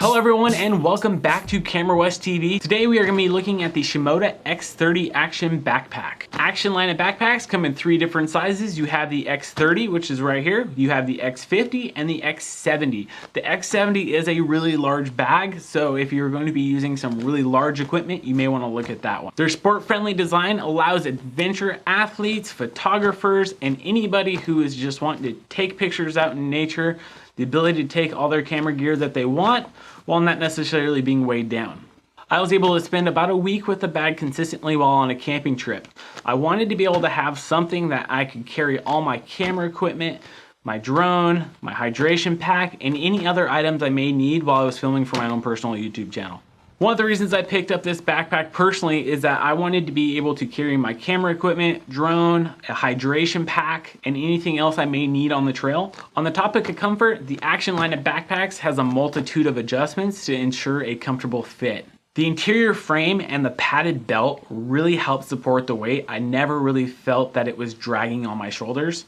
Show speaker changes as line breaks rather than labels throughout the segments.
Hello everyone and welcome back to Camera West TV. Today we are going to be looking at the Shimoda X30 Action Backpack. Action line of backpacks come in three different sizes. You have the X30, which is right here. You have the X50 and the X70. The X70 is a really large bag, so if you're going to be using some really large equipment, you may want to look at that one. Their sport-friendly design allows adventure athletes, photographers, and anybody who is just wanting to take pictures out in nature the ability to take all their camera gear that they want while not necessarily being weighed down. I was able to spend about a week with the bag consistently while on a camping trip. I wanted to be able to have something that I could carry all my camera equipment, my drone, my hydration pack, and any other items I may need while I was filming for my own personal YouTube channel. One of the reasons I picked up this backpack personally is that I wanted to be able to carry my camera equipment, drone, a hydration pack, and anything else I may need on the trail. On the topic of comfort, the Action line of backpacks has a multitude of adjustments to ensure a comfortable fit. The interior frame and the padded belt really help support the weight. I never really felt that it was dragging on my shoulders.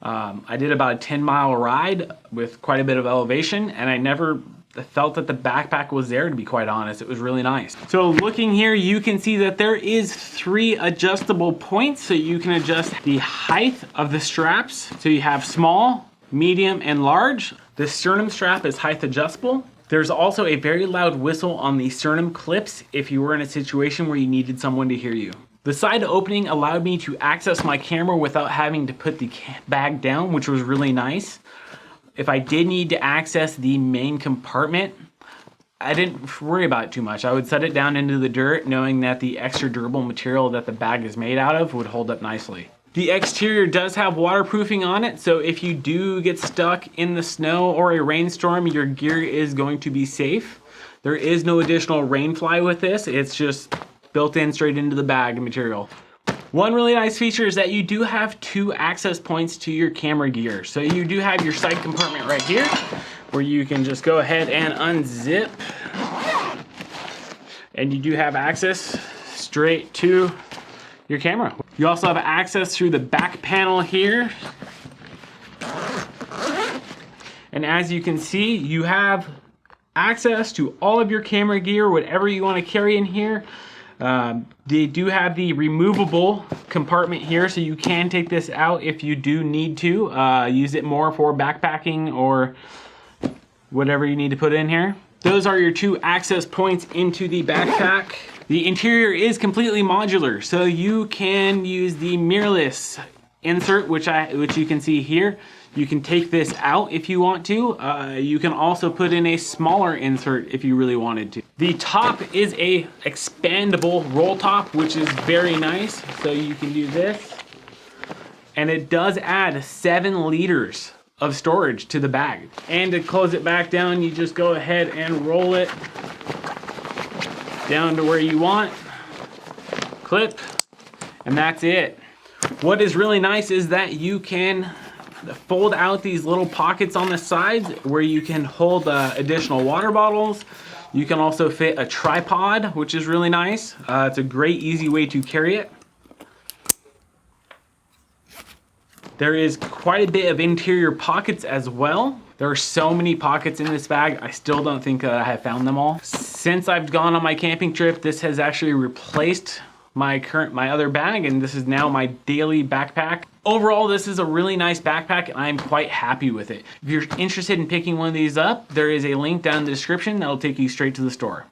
I did about a 10-mile ride with quite a bit of elevation, and I never felt that the backpack was there, to be quite honest. It was really nice. So looking here, you can see that there is 3 adjustable points, so you can adjust the height of the straps. So you have small, medium, and large. The sternum strap is height adjustable. There's also a very loud whistle on the sternum clips if you were in a situation where you needed someone to hear you. The side opening allowed me to access my camera without having to put the bag down, which was really nice. If I did need to access the main compartment, I didn't worry about it too much. I would set it down into the dirt knowing that the extra durable material that the bag is made out of would hold up nicely. The exterior does have waterproofing on it, so if you do get stuck in the snow or a rainstorm, your gear is going to be safe. There is no additional rain fly with this. It's just built in straight into the bag material. One really nice feature is that you do have 2 access points to your camera gear. So you do have your side compartment right here where you can just go ahead and unzip. And you do have access straight to your camera. You also have access through the back panel here. And as you can see, you have access to all of your camera gear, whatever you want to carry in here. They do have the removable compartment here, so you can take this out if you do need to use it more for backpacking or whatever you need to put in here. Those are your 2 access points into the backpack. The interior is completely modular, so you can use the mirrorless insert, which you can see here. You can take this out if you want to. You can also put in a smaller insert if you really wanted to. The top is a expandable roll top, which is very nice. So you can do this. And it does add 7 liters of storage to the bag. And to close it back down, you just go ahead and roll it down to where you want. Clip, and that's it. What is really nice is that you can fold out these little pockets on the sides where you can hold additional water bottles. You can also fit a tripod, which is really nice. It's a great, easy way to carry it. There is quite a bit of interior pockets as well. There are so many pockets in this bag. I still don't think I have found them all. Since I've gone on my camping trip, this has actually replaced my other bag, and this is now my daily backpack. Overall, this is a really nice backpack, and I'm quite happy with it. If you're interested in picking one of these up, there is a link down in the description that'll take you straight to the store.